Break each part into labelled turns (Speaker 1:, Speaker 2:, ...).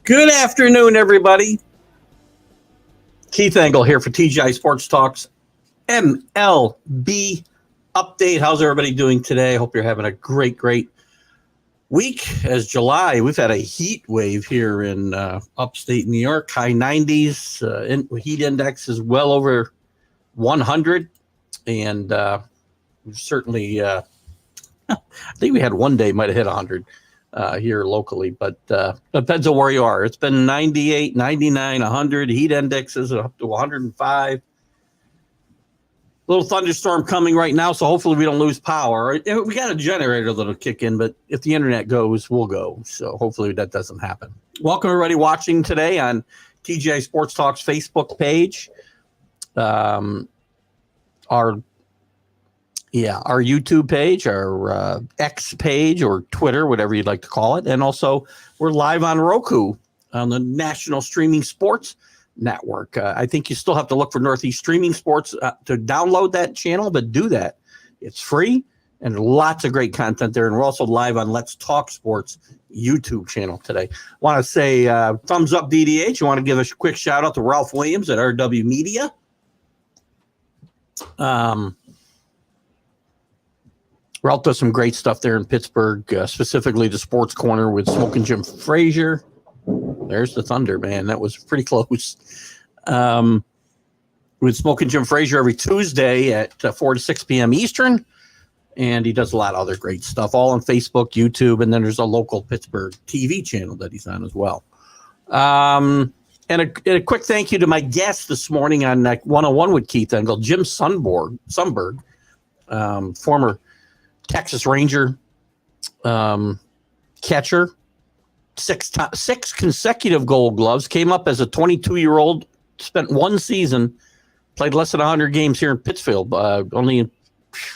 Speaker 1: Good afternoon, everybody. Keith Engle here for TGI Sports Talks MLB update. How's everybody doing today? Hope you're having a great week. As July, we've had a heat wave here in upstate New York, high 90s. Heat index is well over 100. And certainly, I think we had one day might have hit 100. Here locally, but depends on where you are. It's been 98, 99, 100. Heat indexes up to 105. Little thunderstorm coming right now, so hopefully we don't lose power. We got a generator that'll kick in, but if the internet goes, we'll go. So hopefully that doesn't happen. Welcome everybody watching today on TGI Sports Talks Facebook page. Our YouTube page, our X page, or Twitter, whatever you'd like to call it. And also, we're live on Roku on the National Streaming Sports Network. I think you still have to look for Northeast Streaming Sports to download that channel, but do that. It's free, and lots of great content there. And we're also live on Let's Talk Sports YouTube channel today. Want to say thumbs up, DDH. You want to give a quick shout out to Ralph Williams at RW Media. Ralph does some great stuff there in Pittsburgh, specifically the Sports Corner with Smoking Jim Frazier. There's the thunder, man. That was pretty close. With Smoking Jim Frazier every Tuesday at 4 to 6 p.m. Eastern. And he does a lot of other great stuff, all on Facebook, YouTube, and then there's a local Pittsburgh TV channel that he's on as well. And a quick thank you to my guest this morning on 101 with Keith Engle, Jim Sundberg, former Texas Ranger catcher, six consecutive Gold Gloves, came up as a 22-year-old, spent one season, played less than 100 games here in Pittsfield, only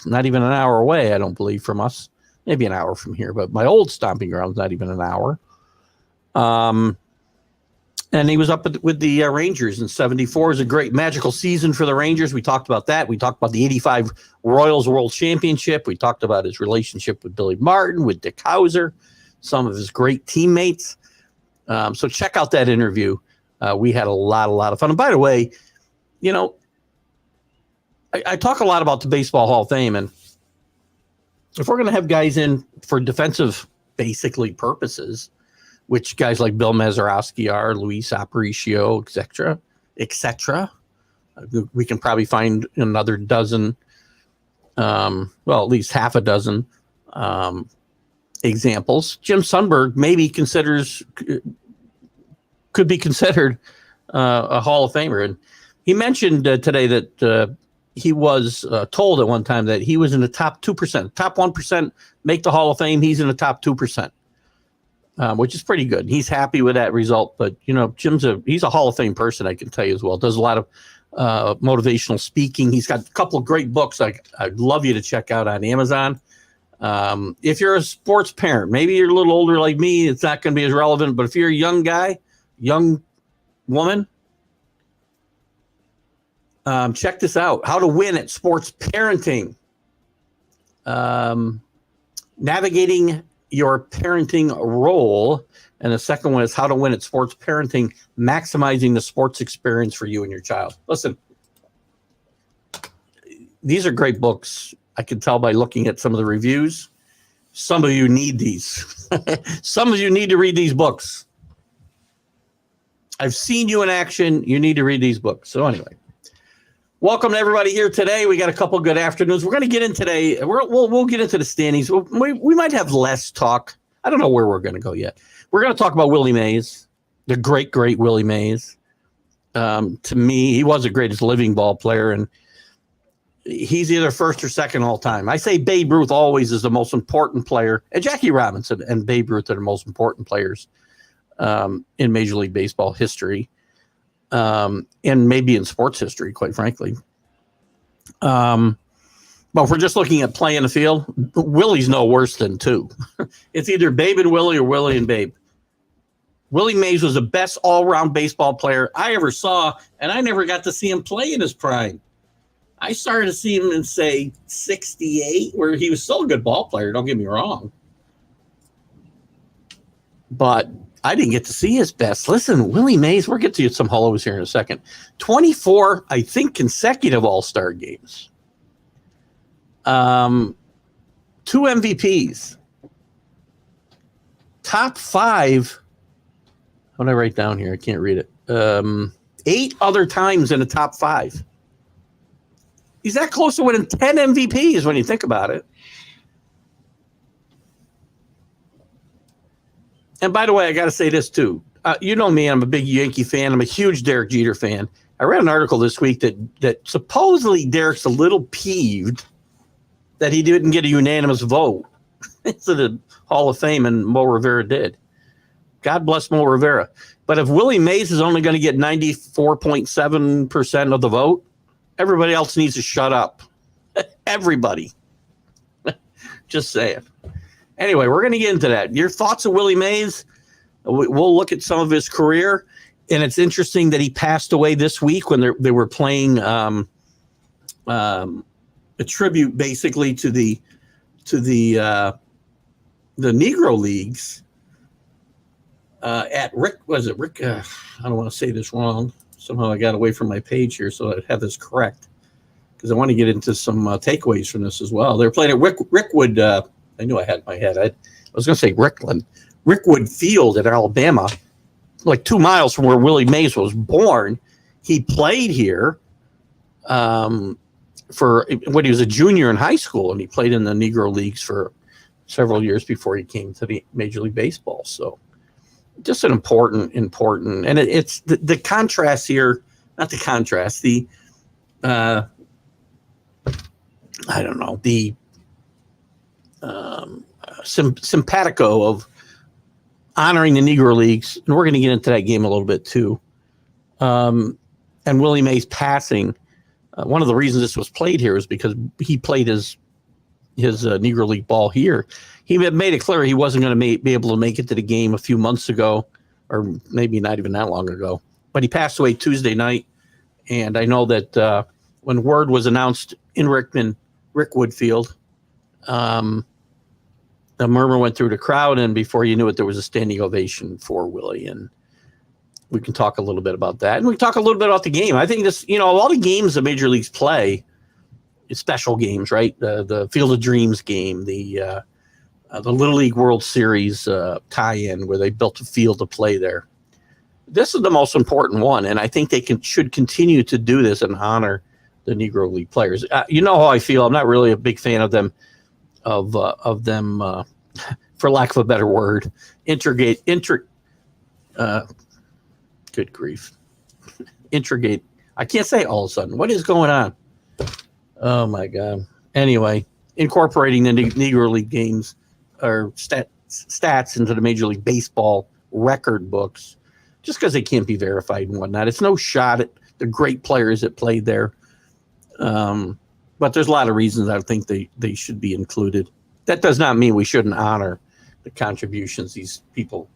Speaker 1: not even an hour away, I don't believe, from us. Maybe an hour from here, but my old stomping ground's not even an hour. And he was up with the Rangers in 74. It was a great magical season for the Rangers. We talked about that. We talked about the 85 Royals World Championship. We talked about his relationship with Billy Martin, with Dick Hauser, some of his great teammates. So check out that interview. We had a lot of fun. And by the way, you know, I talk a lot about the Baseball Hall of Fame. And if we're going to have guys in for defensive, basically, purposes, which guys like Bill Mazeroski are, Luis Aparicio, et cetera. We can probably find another dozen, at least half a dozen examples. Jim Sundberg maybe could be considered a Hall of Famer. And he mentioned today that he was told at one time that he was in the top 2%. Top 1% make the Hall of Fame. He's in the top 2%. Which is pretty good. He's happy with that result, but you know, he's a Hall of Fame person, I can tell you as well. Does a lot of motivational speaking. He's got a couple of great books I'd love you to check out on Amazon. If you're a sports parent, maybe you're a little older like me, it's not going to be as relevant, but if you're a young guy, young woman, check this out. How to Win at Sports Parenting. Navigating your parenting role, and the second one is How to Win at Sports Parenting, maximizing the sports experience for you and your child. Listen, these are great books. I can tell by looking at some of the reviews. Some of you need these. Some of you need to read these books. I've seen you in action. You need to read these books. So anyway, welcome to everybody here today. We got a couple good afternoons. We're going to get in today. We'll get into the standings. We might have less talk. I don't know where we're going to go yet. We're going to talk about Willie Mays, the great Willie Mays. To me, he was the greatest living ball player, and he's either first or second all time. I say Babe Ruth always is the most important player, and Jackie Robinson and Babe Ruth are the most important players in Major League Baseball history. And maybe in sports history, quite frankly. But if we're just looking at play in the field, Willie's no worse than two. It's either Babe and Willie or Willie and Babe. Willie Mays was the best all-around baseball player I ever saw, and I never got to see him play in his prime. I started to see him in, say, 68, where he was still a good ball player, don't get me wrong. But I didn't get to see his best. Listen, Willie Mays, we'll get to some hellos here in a second. 24, I think, consecutive All-Star games. 2 MVPs. Top 5. What did I write down here? I can't read it. 8 other times in the top 5. He's that close to winning 10 MVPs when you think about it. And by the way, I got to say this too. You know me, I'm a big Yankee fan. I'm a huge Derek Jeter fan. I read an article this week that supposedly Derek's a little peeved that he didn't get a unanimous vote to the Hall of Fame, and Mo Rivera did. God bless Mo Rivera. But if Willie Mays is only going to get 94.7% of the vote, everybody else needs to shut up. Everybody. Just say it. Anyway, we're going to get into that. Your thoughts of Willie Mays? We'll look at some of his career. And it's interesting that he passed away this week when they were playing a tribute basically to the Negro Leagues at Rick. Was it Rick? I don't want to say this wrong. Somehow I got away from my page here, so I have this correct because I want to get into some takeaways from this as well. They're playing at Rickwood. I knew I had in my head. I was going to say Rickwood Field at Alabama, like 2 miles from where Willie Mays was born. He played here for when he was a junior in high school, and he played in the Negro Leagues for several years before he came to the Major League Baseball. So just an important, and it's the contrast here, not the contrast, I don't know, the simpatico of honoring the Negro Leagues, and we're going to get into that game a little bit too. And Willie Mays passing. One of the reasons this was played here is because he played his Negro League ball here. He had made it clear he wasn't going to be able to make it to the game a few months ago, or maybe not even that long ago. But he passed away Tuesday night, and I know that when word was announced in Rickwood Field, the murmur went through the crowd, and before you knew it, there was a standing ovation for Willie. And we can talk a little bit about that. And we can talk a little bit about the game. I think this, all the games the major leagues play, special games, right? The Field of Dreams game, the Little League World Series tie-in where they built a field to play there. This is the most important one, and I think they should continue to do this and honor the Negro League players. You know how I feel. I'm not really a big fan of them. Of them, for lack of a better word, good grief. Integrate. I can't say all of a sudden. What is going on? Oh my God. Anyway, incorporating the Negro League games or stats into the Major League Baseball record books, just because they can't be verified and whatnot. It's no shot at the great players that played there. But there's a lot of reasons I think they should be included. That does not mean we shouldn't honor the contributions these people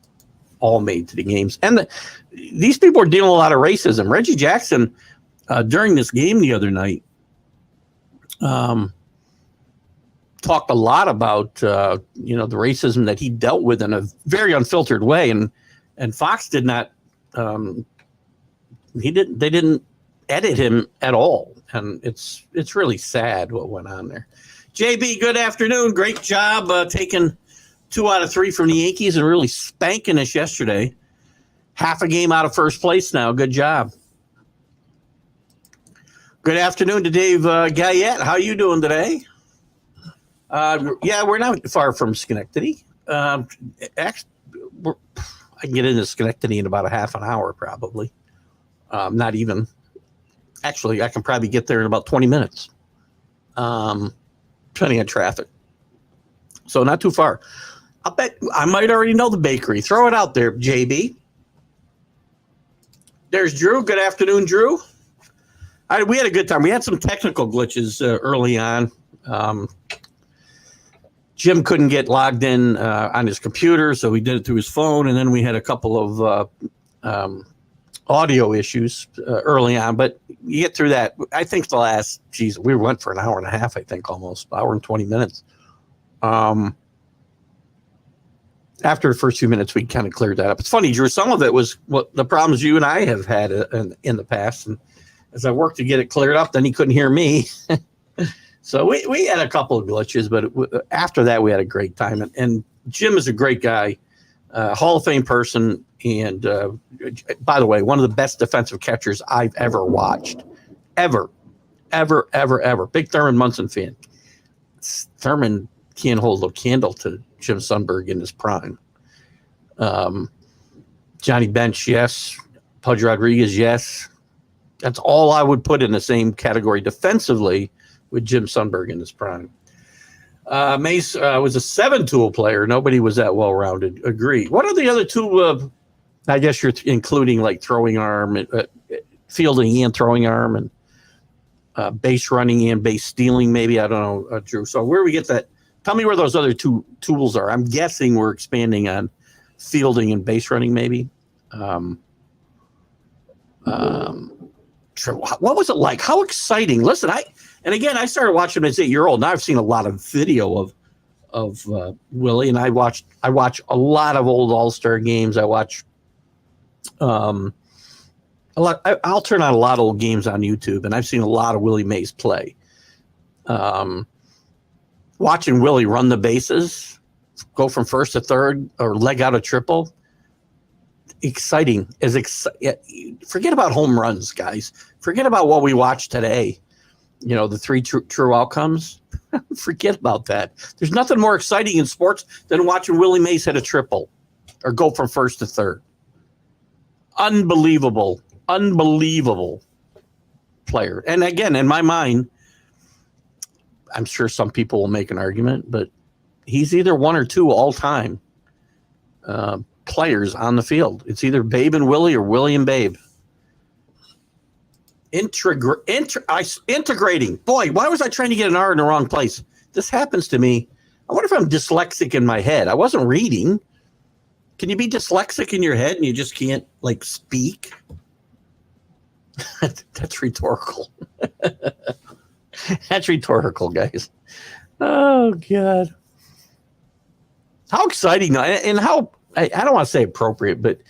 Speaker 1: all made to the games. And these people are dealing with a lot of racism. Reggie Jackson, during this game the other night, talked a lot about the racism that he dealt with in a very unfiltered way. And Fox did not. They didn't edit him at all. And it's really sad what went on there. JB, good afternoon. Great job taking 2 out of 3 from the Yankees and really spanking us yesterday. Half a game out of first place now. Good job. Good afternoon to Dave Guyette. How you doing today? Yeah, we're not far from Schenectady. Actually, I can get into Schenectady in about a half an hour probably. Not even. Actually, I can probably get there in about 20 minutes, depending on traffic. So not too far. I'll bet I might already know the bakery. Throw it out there, JB. There's Drew. Good afternoon, Drew. We had a good time. We had some technical glitches early on. Jim couldn't get logged in on his computer, so he did it through his phone. And then we had a couple of audio issues early on, but you get through that. I think we went for an hour and a half, I think almost, hour and 20 minutes. And after the first few minutes, we kind of cleared that up. It's funny, Drew. Some of it was what the problems you and I have had in the past, and as I worked to get it cleared up, then he couldn't hear me. So we had a couple of glitches, but after that, we had a great time. And Jim is a great guy, Hall of Fame person, and by the way, one of the best defensive catchers I've ever watched, ever. Big Thurman Munson fan. Thurman can't hold a candle to Jim Sundberg in his prime. Johnny Bench, yes. Pudge Rodriguez, yes. That's all I would put in the same category defensively with Jim Sundberg in his prime. Mace was a 7-tool player. Nobody was that well-rounded. Agree. What are the other two? I guess you're including like throwing arm, fielding and throwing arm, and base running and base stealing, maybe. I don't know, Drew. So where do we get that? Tell me where those other two tools are. I'm guessing we're expanding on fielding and base running, maybe. What was it like? How exciting! Listen, I started watching him as 8-year-old. Now I've seen a lot of video of Willie, and I watch a lot of old All-Star games. I watch a lot. I'll turn on a lot of old games on YouTube, and I've seen a lot of Willie Mays play. Watching Willie run the bases, go from first to third, or leg out a triple. Exciting. Forget about home runs, guys. Forget about what we watch today. You know, the three true outcomes. Forget about that. There's nothing more exciting in sports than watching Willie Mays hit a triple or go from first to third. Unbelievable player. And again, in my mind, I'm sure some people will make an argument, but he's either one or two all-time players on the field. It's either Babe and Willie or Willie and Babe. Integrating. Boy, why was I trying to get an R in the wrong place? This happens to me. I wonder if I'm dyslexic in my head. I wasn't reading. Can you be dyslexic in your head and you just can't, like, speak? That's rhetorical. That's rhetorical, guys. Oh, God. How exciting. And how, I don't want to say appropriate, but,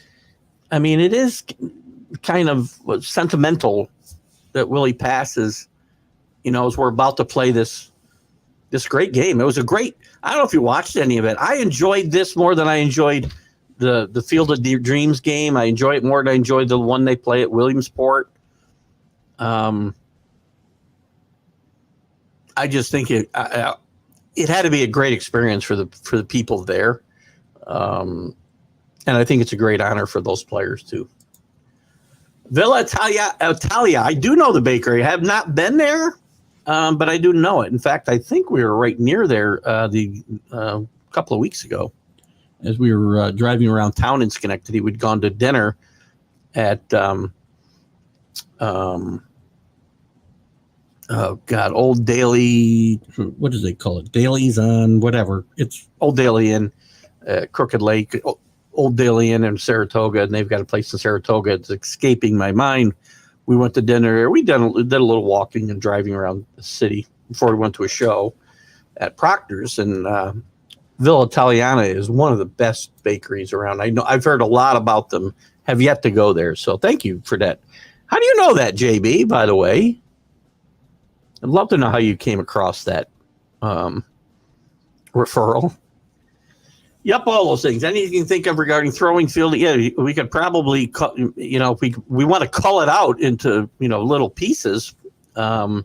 Speaker 1: I mean, it is kind of sentimental that Willie passes, you know, as we're about to play this great game. It was a great, I don't know if you watched any of it. I enjoyed this more than I enjoyed the Field of Dreams game. I enjoy it more than I enjoyed the one they play at Williamsport. I just think it had to be a great experience for the people there. And I think it's a great honor for those players too. Villa Italia. I do know the bakery. I have not been there, but I do know it. In fact, I think we were right near there a couple of weeks ago as we were driving around town in Schenectady. We'd gone to dinner at Old Daily. What do they call it? Dailies on whatever. It's Old Daily in Crooked Lake. Old Daily Inn in Saratoga, and they've got a place in Saratoga. It's escaping my mind. We went to dinner. We did a little walking and driving around the city before we went to a show at Proctor's. And Villa Italiana is one of the best bakeries around. I know I've heard a lot about them. Have yet to go there. So thank you for that. How do you know that, JB? By the way, I'd love to know how you came across that referral. Yep, all those things. Anything you can think of regarding throwing, fielding. Yeah, we could probably, if we want to cull it out into, little pieces, we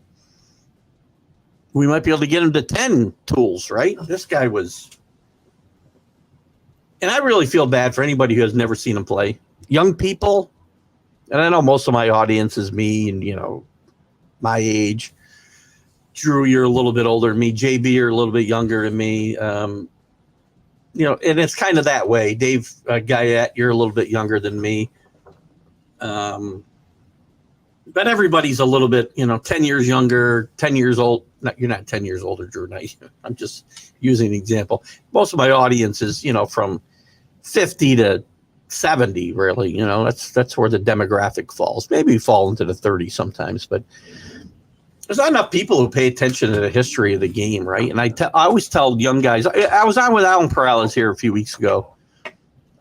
Speaker 1: might be able to get him to 10 tools, right? This guy was, and I really feel bad for anybody who has never seen him play. Young people, and I know most of my audience is me and, my age. Drew, you're a little bit older than me. JB, you're a little bit younger than me. And it's kind of that way. Dave Guyette, you're a little bit younger than me. But everybody's a little bit, 10 years younger, 10 years old. You're not 10 years older, Drew. I'm just using an example. Most of my audience is, from 50 to 70, really. That's where the demographic falls. Maybe we fall into the 30s sometimes, but there's not enough people who pay attention to the history of the game, right? And I always tell young guys, I was on with Alan Perales here a few weeks ago,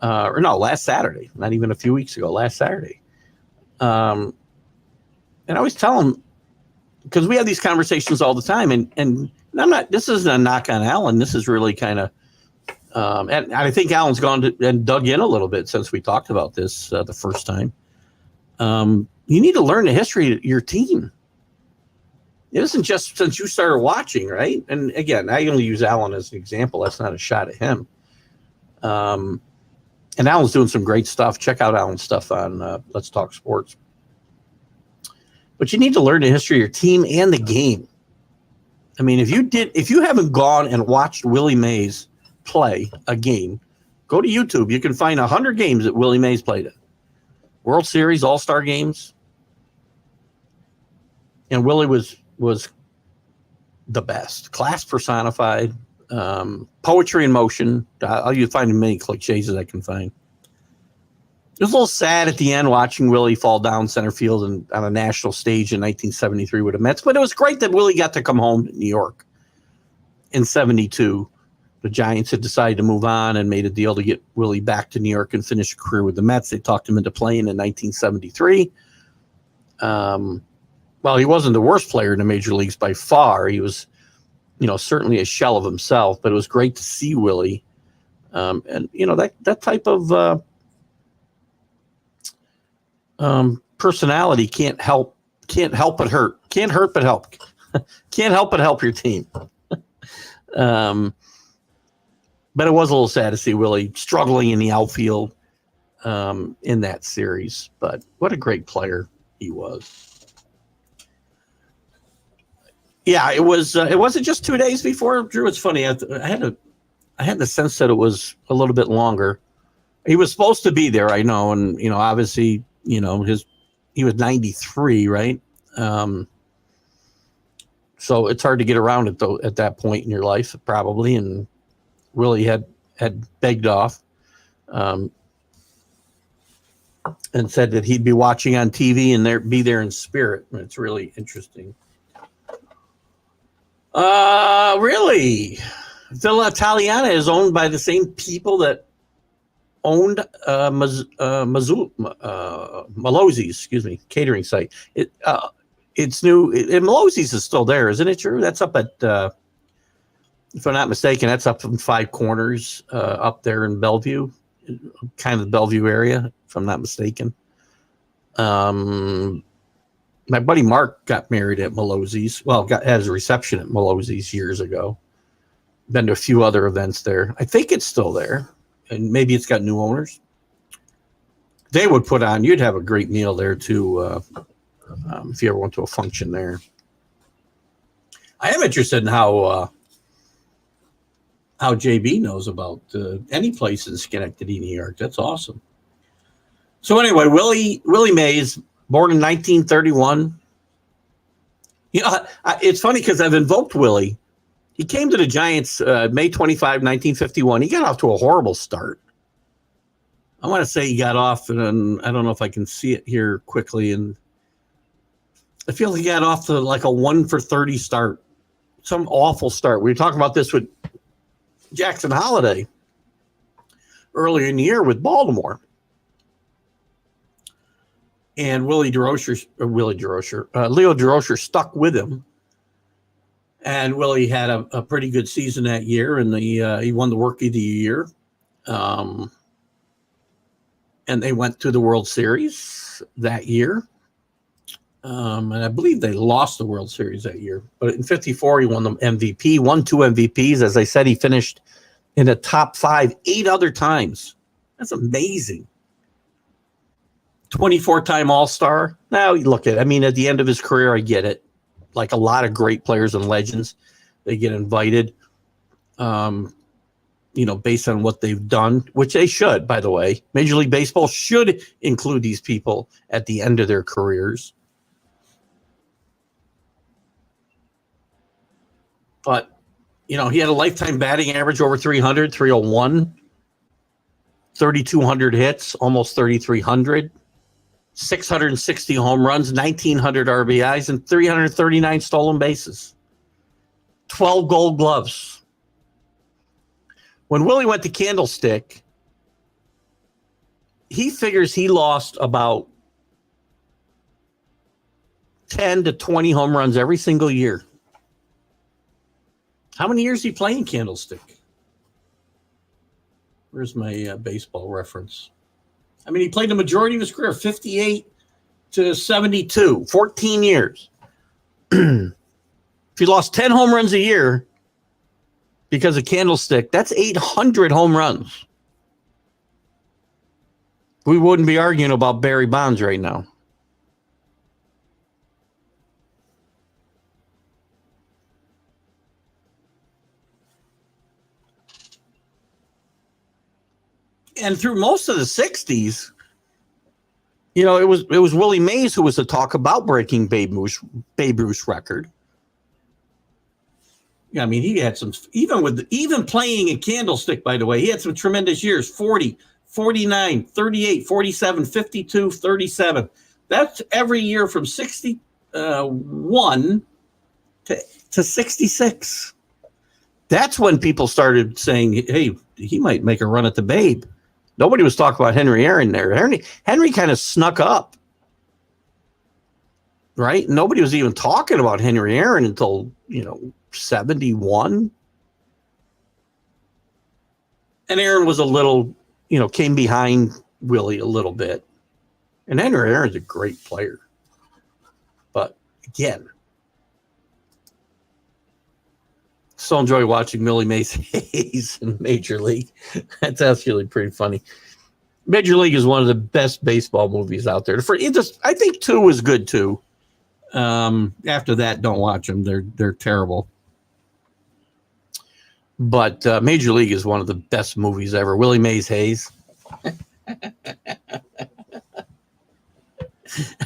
Speaker 1: or no, last Saturday, not even a few weeks ago, last Saturday. And I always tell him, because we have these conversations all the time, and I'm not, this isn't a knock on Alan. This is really kind of, and I think Alan's gone and dug in a little bit since we talked about this the first time. You need to learn the history of your team. It isn't just since you started watching, right? And again, I only use Alan as an example. That's not a shot at him. And Alan's doing some great stuff. Check out Alan's stuff on Let's Talk Sports. But you need to learn the history of your team and the game. I mean, if you haven't gone and watched Willie Mays play a game, go to YouTube. You can find 100 games that Willie Mays played in. World Series, All-Star games. And Willie was the best. Class personified. Poetry in motion. I'll find as many cliches as I can find. It was a little sad at the end watching Willie fall down center field on a national stage in 1973 with the Mets, but it was great that Willie got to come home to New York in 72. The Giants had decided to move on and made a deal to get Willie back to New York and finish a career with the Mets. They talked him into playing in 1973. Well, he wasn't the worst player in the major leagues by far. He was, certainly a shell of himself, but it was great to see Willie. And, that type of personality can't help but hurt. Can't hurt but help. Can't help but help your team. But it was a little sad to see Willie struggling in the outfield in that series. But what a great player he was. Yeah, it was. It wasn't just 2 days before, Drew. It's funny. I had the sense that it was a little bit longer. He was supposed to be there, I know, and obviously, he was 93, right? So it's hard to get around it though at that point in your life, probably, and Willie had begged off, and said that he'd be watching on TV and be there in spirit. And it's really interesting. Really? Villa Italiana is owned by the same people that owned Malozzi's, catering site. It's new. Malozzi's is still there, isn't it, Drew? That's up at, if I'm not mistaken, that's up from Five Corners, up there in Bellevue, kind of the Bellevue area, if I'm not mistaken. My buddy Mark got married at Malozzi's. Well, had his reception at Malozzi's years ago. Been to a few other events there. I think it's still there, and maybe it's got new owners. They would put on. You'd have a great meal there too, if you ever went to a function there. I am interested in how JB knows about any place in Schenectady, New York. That's awesome. So anyway, Willie Mays, born in 1931. It's funny because I've invoked Willie. He came to the Giants May 25, 1951. He got off to a horrible start. I want to say he got off, and I don't know if I can see it here quickly. And I feel he got off to like a 1-for-30 start. Some awful start. We were talking about this with Jackson Holiday earlier in the year with Baltimore. And Leo DeRocher stuck with him. And Willie had a pretty good season that year, and he won the Rookie of the Year. And they went to the World Series that year. And I believe they lost the World Series that year. But in 54, he won the MVP, won 2 MVPs. As I said, he finished in the top 5 8 other times. That's amazing. 24-time All-Star. Now, you look at the end of his career, I get it. Like a lot of great players and legends, they get invited, based on what they've done, which they should, by the way. Major League Baseball should include these people at the end of their careers. But, he had a lifetime batting average over 300, 301, 3,200 hits, almost 3,300. 660 home runs, 1,900 RBIs, and 339 stolen bases. 12 Gold Gloves. When Willie went to Candlestick, he figures he lost about 10 to 20 home runs every single year. How many years did he play in Candlestick? Where's my baseball reference? I mean, he played the majority of his career, 58 to 72, 14 years. If he lost 10 home runs a year because of Candlestick, that's 800 home runs. We wouldn't be arguing about Barry Bonds right now. And through most of the 60s, you know, it was Willie Mays who was the talk about breaking Babe Ruth's record. Yeah, I mean, he had some, even playing in Candlestick, by the way, he had some tremendous years, 40, 49, 38, 47, 52, 37. That's every year from 61 to 66. That's when people started saying, hey, he might make a run at the Babe. Nobody was talking about Henry Aaron there. Henry kind of snuck up, right? Nobody was even talking about Henry Aaron until, 71. And Aaron was a little, came behind Willie a little bit. And Henry Aaron's a great player. But again, still enjoy watching Willie Mays Hayes in Major League. That's actually pretty funny. Major League is one of the best baseball movies out there. I think 2 was good too. After that, don't watch them. They're terrible. But Major League is one of the best movies ever. Willie Mays Hayes. That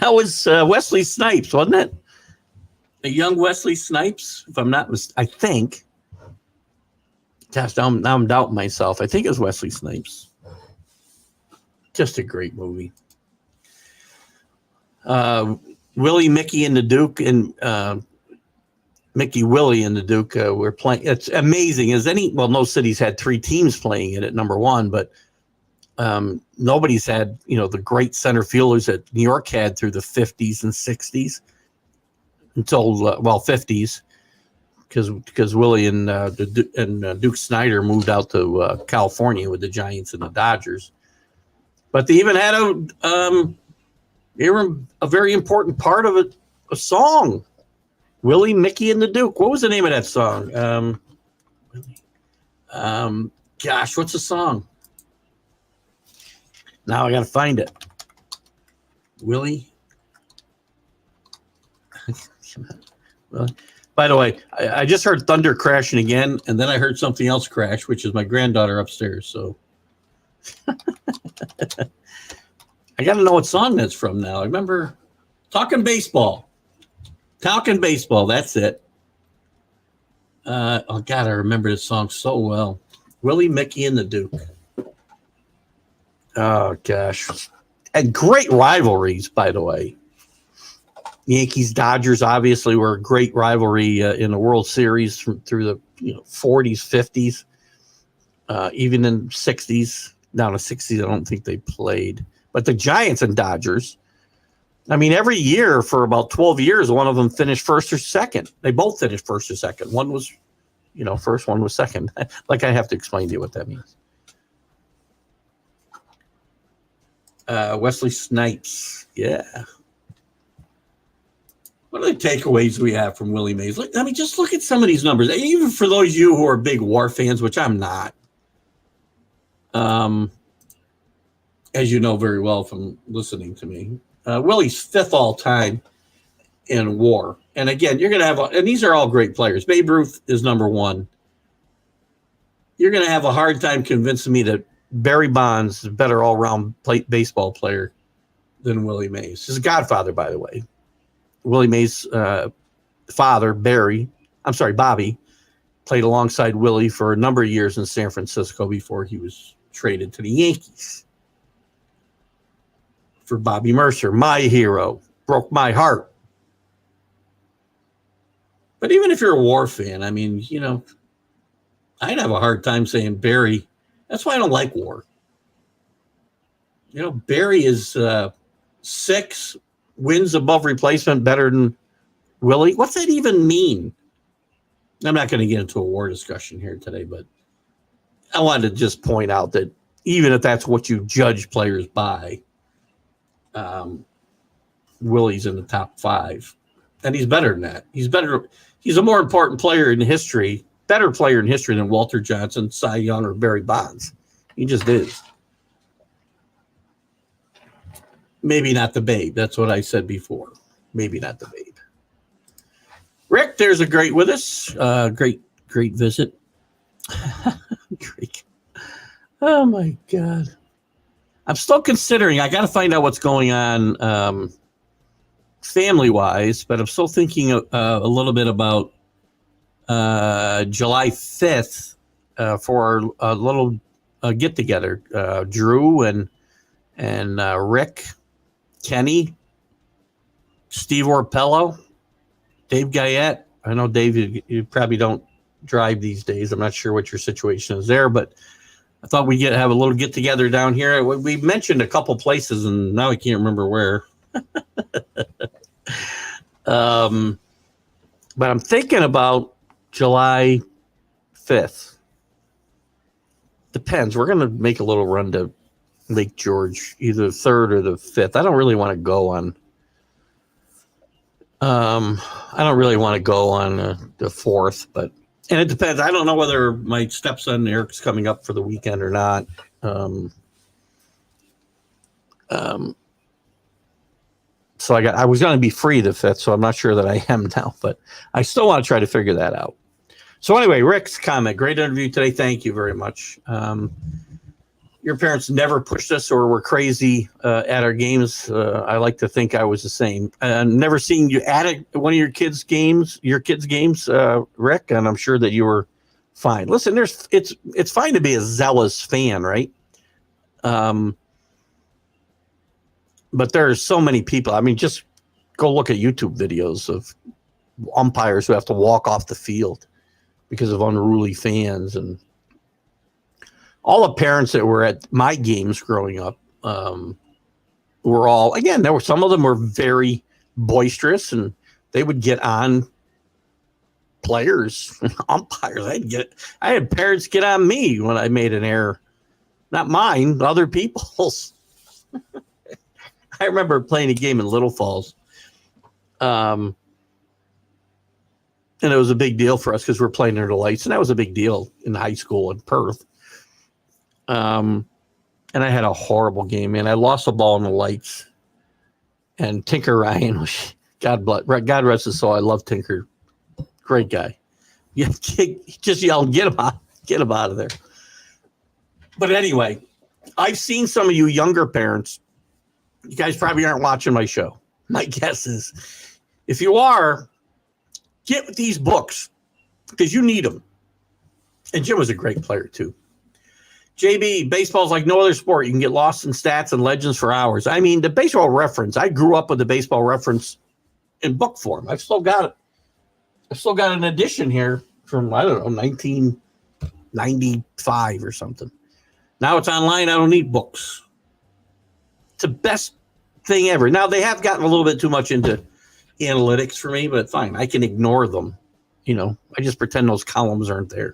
Speaker 1: was Wesley Snipes, wasn't it? A young Wesley Snipes, if I'm not mistaken, I think. Gosh, now I'm doubting myself. I think it was Wesley Snipes. Just a great movie. Willie, Mickey, and the Duke, and Mickey, Willie, and the Duke were playing. It's amazing. No cities had 3 teams playing it at number 1, but nobody's had, the great center fielders that New York had through the 50s and 60s. Until 50s, because Willie and Duke Snyder moved out to California with the Giants and the Dodgers, but they even had they were a very important part of a song. Willie, Mickey, and the Duke. What was the name of that song? Gosh, what's the song? Now I got to find it. Willie. Well, by the way, I just heard thunder crashing again, and then I heard something else crash, which is my granddaughter upstairs. So I got to know what song that's from now. I remember Talking Baseball. That's it. Oh, God, I remember this song so well. Willie, Mickey, and the Duke. Oh, gosh. And great rivalries, by the way. Yankees, Dodgers obviously were a great rivalry in the World Series through the 40s, 50s, even in 60s. Down to 60s, I don't think they played. But the Giants and Dodgers, I mean, every year for about 12 years, one of them finished first or second. They both finished first or second. One was, first, one was second. Like I have to explain to you what that means. Wesley Snipes, yeah. What are the takeaways we have from Willie Mays? Just look at some of these numbers. Even for those of you who are big WAR fans, which I'm not, as you know very well from listening to me, Willie's 5th all time in WAR. And again, you're going to have, and these are all great players. Babe Ruth is number 1. You're going to have a hard time convincing me that Barry Bonds is a better all-around baseball player than Willie Mays. His godfather, by the way. Willie Mays' father, Bobby, played alongside Willie for a number of years in San Francisco before he was traded to the Yankees. For Bobby Mercer, my hero, broke my heart. But even if you're a WAR fan, I'd have a hard time saying Barry. That's why I don't like WAR. Barry is 6 wins above replacement, better than Willie. What's that even mean? I'm not going to get into a war discussion here today, but I wanted to just point out that even if that's what you judge players by, Willie's in the top 5, and he's better than that. He's better. He's a more important player in history, better player in history than Walter Johnson, Cy Young, or Barry Bonds. He just is. Maybe not the Babe. That's what I said before. Maybe not the Babe. Rick, there's a great with us. Great visit. Great. Oh, my God. I'm still considering. I got to find out what's going on family-wise, but I'm still thinking a little bit about July 5th for a little get-together. Drew and Rick, Kenny, Steve Orpello, Dave Guyette. I know, Dave, you probably don't drive these days. I'm not sure what your situation is there, but I thought we'd have a little get-together down here. We mentioned a couple places, and now I can't remember where. But I'm thinking about July 5th. Depends. We're going to make a little run to Lake George, either the 3rd or the 5th. I don't really want to go on. I don't really want to go on the 4th, and it depends. I don't know whether my stepson Eric's coming up for the weekend or not. So I was going to be free the 5th, so I'm not sure that I am now, but I still want to try to figure that out. So anyway, Rick's comment, great interview today. Thank you very much. Your parents never pushed us or were crazy at our games. I like to think I was the same. Never seen you at one of your kids' games, Rick, and I'm sure that you were fine. Listen, it's fine to be a zealous fan, right? But there are so many people. I mean, just go look at YouTube videos of umpires who have to walk off the field because of unruly fans. And all the parents that were at my games growing up were all, again, some of them were very boisterous, and they would get on players, umpires. I had parents get on me when I made an error. Not mine, other people's. I remember playing a game in Little Falls. And it was a big deal for us because we're playing under the lights. And that was a big deal in high school in Perth. And I had a horrible game, man. I lost the ball in the lights. And Tinker Ryan, God rest his soul. I love Tinker. Great guy. Yeah, just yelled, get him out of there. But anyway, I've seen some of you younger parents. You guys probably aren't watching my show. My guess is, if you are, get these books because you need them. And Jim was a great player too. JB, baseball's like no other sport. You can get lost in stats and legends for hours. I mean, the baseball reference, I grew up with the baseball reference in book form. I've still got it. I've still got an edition here from, I don't know, 1995 or something. Now it's online. I don't need books. It's the best thing ever. Now, they have gotten a little bit too much into analytics for me, but fine. I can ignore them. I just pretend those columns aren't there.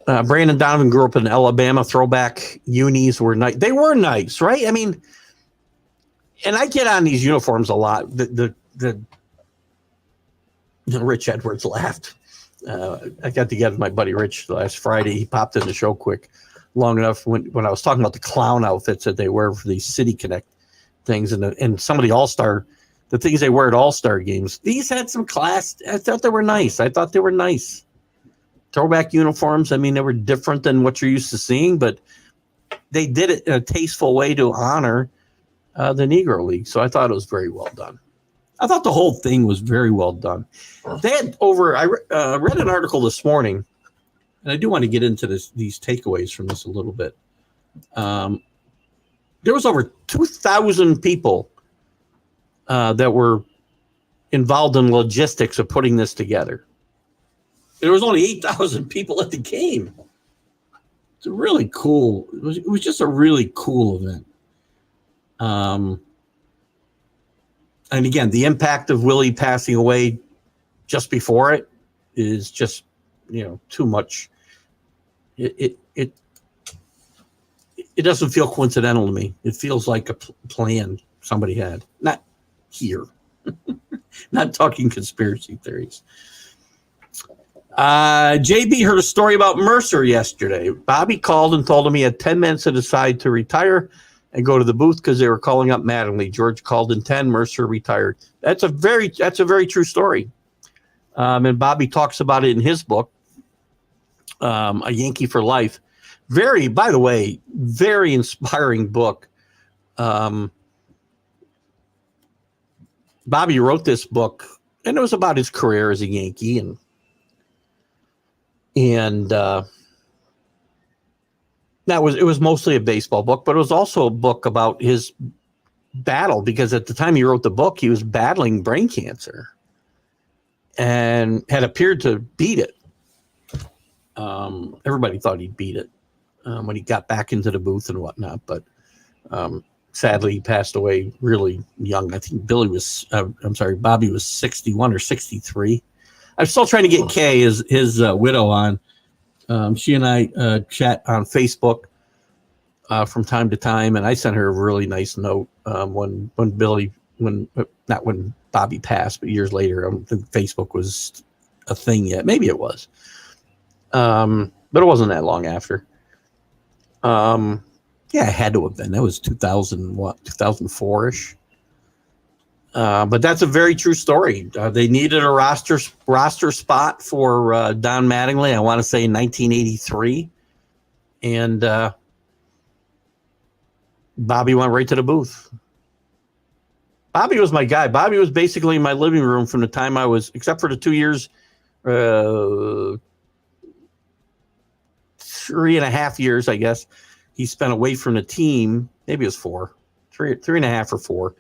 Speaker 1: Brandon Donovan grew up in Alabama. Throwback unis were nice. They were nice, right? I mean, and I get on these uniforms a lot. The Rich Edwards laughed. I got together with my buddy Rich last Friday. He popped in the show long enough when I was talking about the clown outfits that they wear for these City Connect things and some of the things they wear at All-Star games. These had some class. I thought they were nice. Throwback uniforms. I mean, they were different than what you're used to seeing, but they did it in a tasteful way to honor the Negro League. So I thought it was very well done. I thought the whole thing was very well done. They had I read an article this morning, and I do want to get into these takeaways from this a little bit. There was over 2,000 people that were involved in logistics of putting this together. There was only 8,000 people at the game. It's a really cool. It was just a really cool event. And again, the impact of Willie passing away just before it is just, too much. It doesn't feel coincidental to me. It feels like a plan somebody had. Not here. Not talking conspiracy theories. JB heard a story about Mercer yesterday. Bobby called and told him he had 10 minutes to decide to retire and go to the booth because they were calling up Mattingly. George called in 10. Mercer retired. That's a very true story. And Bobby talks about it in his book, A Yankee for Life. By the way, very inspiring book. Bobby wrote this book, and it was about his career as a Yankee, and it was mostly a baseball book, but it was also a book about his battle, because at the time he wrote the book, he was battling brain cancer and had appeared to beat it. Everybody thought he'd beat it when he got back into the booth and whatnot, but sadly he passed away really young. I think Bobby was 61 or 63. I'm still trying to get Kay, his widow, on. She and I chat on Facebook from time to time, and I sent her a really nice note when Bobby passed, but years later. I don't think Facebook was a thing yet. Maybe it was, but it wasn't that long after. Yeah, it had to have been. That was 2004-ish. But that's a very true story. They needed a roster spot for Don Mattingly, I want to say in 1983. And Bobby went right to the booth. Bobby was my guy. Bobby was basically in my living room from the time I was, except for the 2 years, 3.5 years, I guess, he spent away from the team. Maybe it was 4, 3.5 or 4.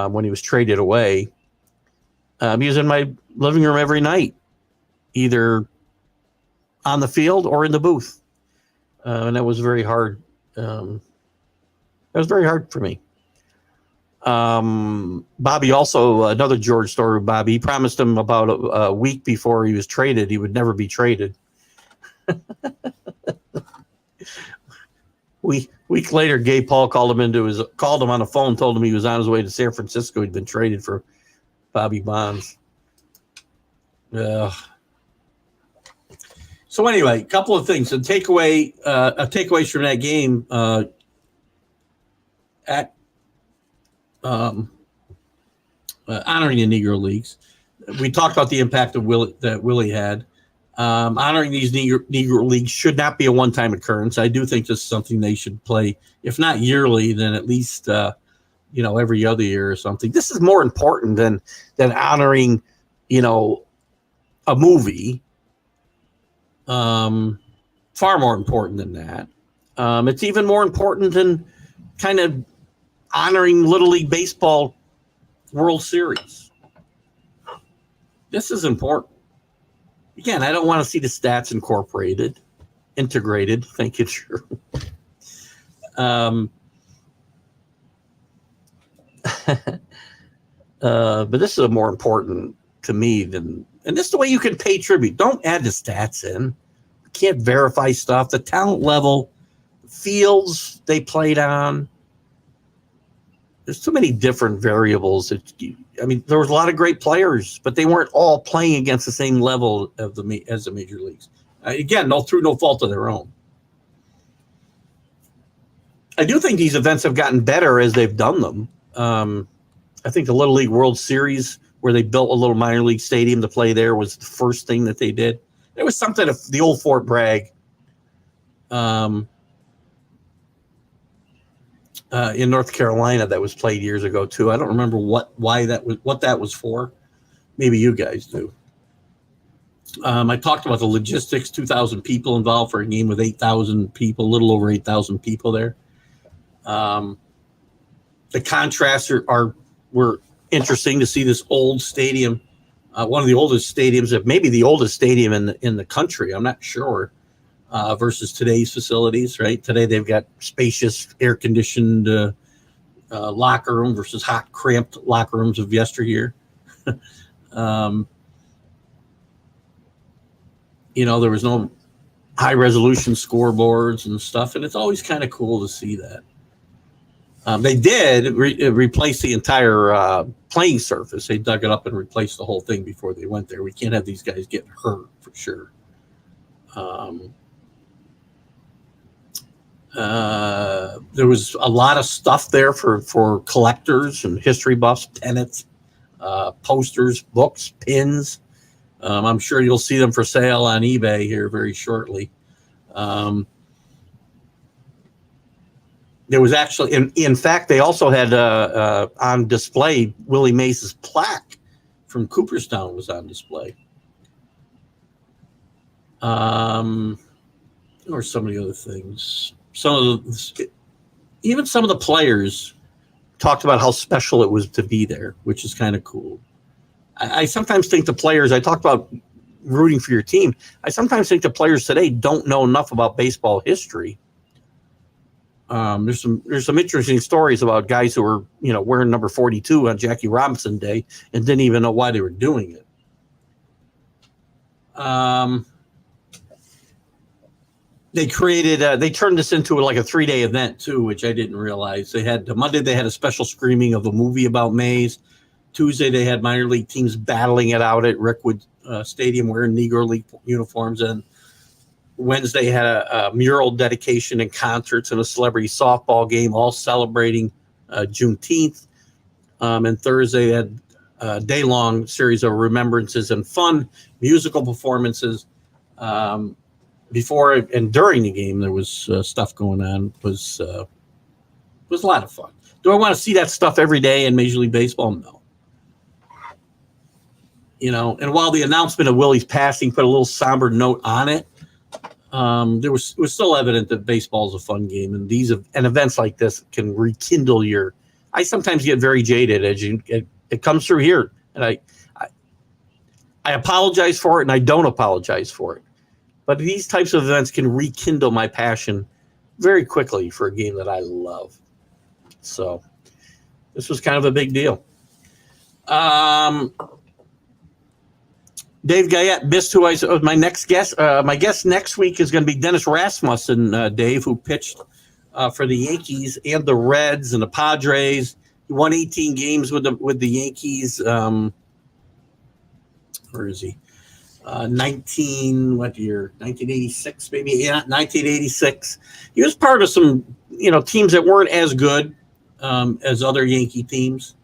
Speaker 1: When he was traded away, he was in my living room every night, either on the field or in the booth. And that was very hard. That was very hard for me. Bobby also, another George story with Bobby, he promised him about a week before he was traded, he would never be traded. Week later, Gay Paul called him on the phone, told him he was on his way to San Francisco. He'd been traded for Bobby Bonds. So anyway, a couple of things. Takeaways from that game at honoring the Negro Leagues. We talked about the impact of Willie had. Honoring these Negro Leagues should not be a one-time occurrence. I do think this is something they should play, if not yearly, then at least every other year or something. This is more important than honoring a movie. Far more important than that. It's even more important than kind of honoring Little League Baseball World Series. This is important. Again, I don't want to see the stats integrated. Thank you, sure. But this is more important to me and this is the way you can pay tribute. Don't add the stats in. You can't verify stuff. The talent level, fields they played on. There's too many different variables. There was a lot of great players, but they weren't all playing against the same level as the major leagues. Again, through no fault of their own. I do think these events have gotten better as they've done them. I think the Little League World Series, where they built a little minor league stadium to play there, was the first thing that they did. There was something of the old Fort Bragg. In North Carolina that was played years ago too. I don't remember what that was for. Maybe you guys do. I talked about the logistics, 2,000 people involved for a game with 8,000 people, a little over 8,000 people there. The contrasts were interesting to see this old stadium one of the oldest stadiums, maybe the oldest stadium in the country. I'm not sure. Versus today's facilities, right? Today they've got spacious, air-conditioned locker room versus hot, cramped locker rooms of yesteryear. There was no high-resolution scoreboards and stuff, and it's always kind of cool to see that. They did replace the entire playing surface. They dug it up and replaced the whole thing before they went there. We can't have these guys getting hurt, for sure. There was a lot of stuff there for collectors and history buffs, pennants, posters, books, pins. I'm sure you'll see them for sale on eBay here very shortly. There was actually, in fact, they also had on display Willie Mays' plaque from Cooperstown was on display. Or some of the other things. Even some of the players talked about how special it was to be there, which is kind of cool. I sometimes think the players, I talked about rooting for your team. I sometimes think the players today don't know enough about baseball history. There's some interesting stories about guys who were, wearing number 42 on Jackie Robinson Day and didn't even know why they were doing it. They turned this into like a 3-day event too, which I didn't realize. Monday they had a special screening of a movie about Mays. Tuesday they had minor league teams battling it out at Rickwood Stadium wearing Negro League uniforms, and Wednesday had a mural dedication and concerts and a celebrity softball game, all celebrating Juneteenth. And Thursday they had a day-long series of remembrances and fun musical performances. Before and during the game, there was stuff going on. It was a lot of fun. Do I want to see that stuff every day in Major League Baseball? No. And while the announcement of Willie's passing put a little somber note on it, it was still evident that baseball is a fun game, and events like this can rekindle your. I sometimes get very jaded as it comes through here, and I apologize for it, and I don't apologize for it. But these types of events can rekindle my passion very quickly for a game that I love. So this was kind of a big deal. Dave Guyette missed who my next guest. My guest next week is going to be Dennis Rasmussen, Dave, who pitched for the Yankees and the Reds and the Padres. He won 18 games with the Yankees. Where is he? 1986, maybe. Yeah, 1986. He was part of some, teams that weren't as good as other Yankee teams.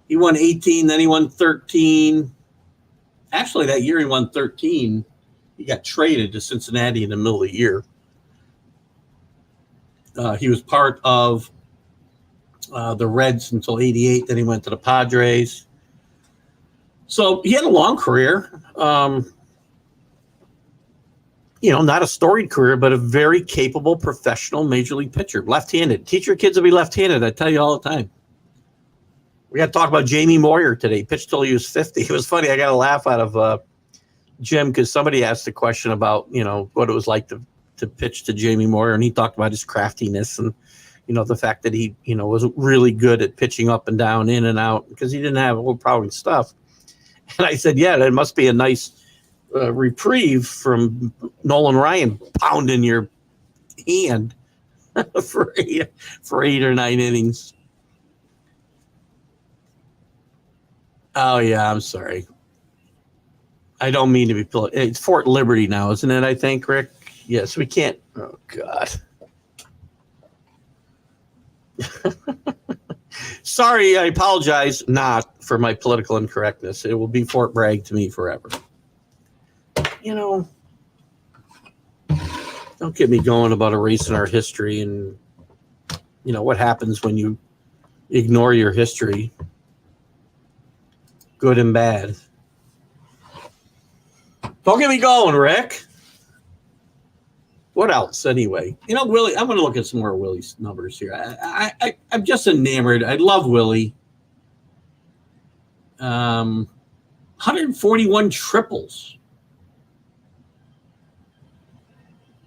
Speaker 1: He won 18, then he won 13. Actually, that year he won 13. He got traded to Cincinnati in the middle of the year. He was part of the Reds until 88. Then he went to the Padres. So he had a long career. Not a storied career, but a very capable professional major league pitcher. Left-handed. Teach your kids to be left-handed. I tell you all the time. We got to talk about Jamie Moyer today. He pitched till he was 50. It was funny. I got a laugh out of Jim because somebody asked a question about, what it was like to pitch to Jamie Moyer, and he talked about his craftiness and, the fact that he, was really good at pitching up and down, in and out, because he didn't have overpowering stuff. And I said, yeah, that must be a nice reprieve from Nolan Ryan pounding your hand for 8 or 9 innings. Oh, yeah, I'm sorry. I don't mean to be political. It's Fort Liberty now, isn't it, I think, Rick? Yes, we can't. Oh, God. Sorry, I apologize not for my political incorrectness. It will be Fort Bragg to me forever. Don't get me going about erasing our history and, what happens when you ignore your history. Good and bad. Don't get me going, Rick. What else, anyway? Willie, I'm going to look at some more Willie's numbers here. I'm just enamored. I love Willie. 141 triples.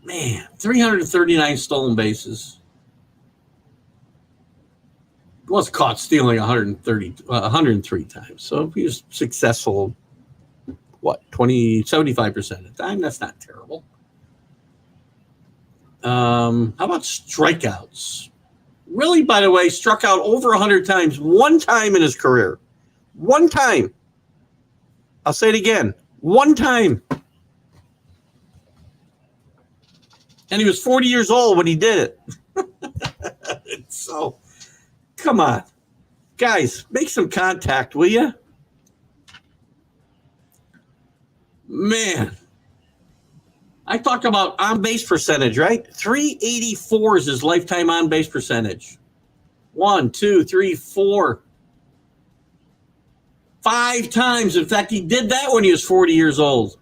Speaker 1: Man, 339 stolen bases. Was caught stealing 103 times. So if he was successful, 75% of the time? That's not terrible. How about strikeouts? Willie, by the way, struck out over 100 times, one time in his career. One time. I'll say it again. One time. And he was 40 years old when he did it. So, come on. Guys, make some contact, will you? Man. I talked about on-base percentage, right? 384 is his lifetime on-base percentage. 1, 2, 3, 4. 5 times. In fact, he did that when he was 40 years old.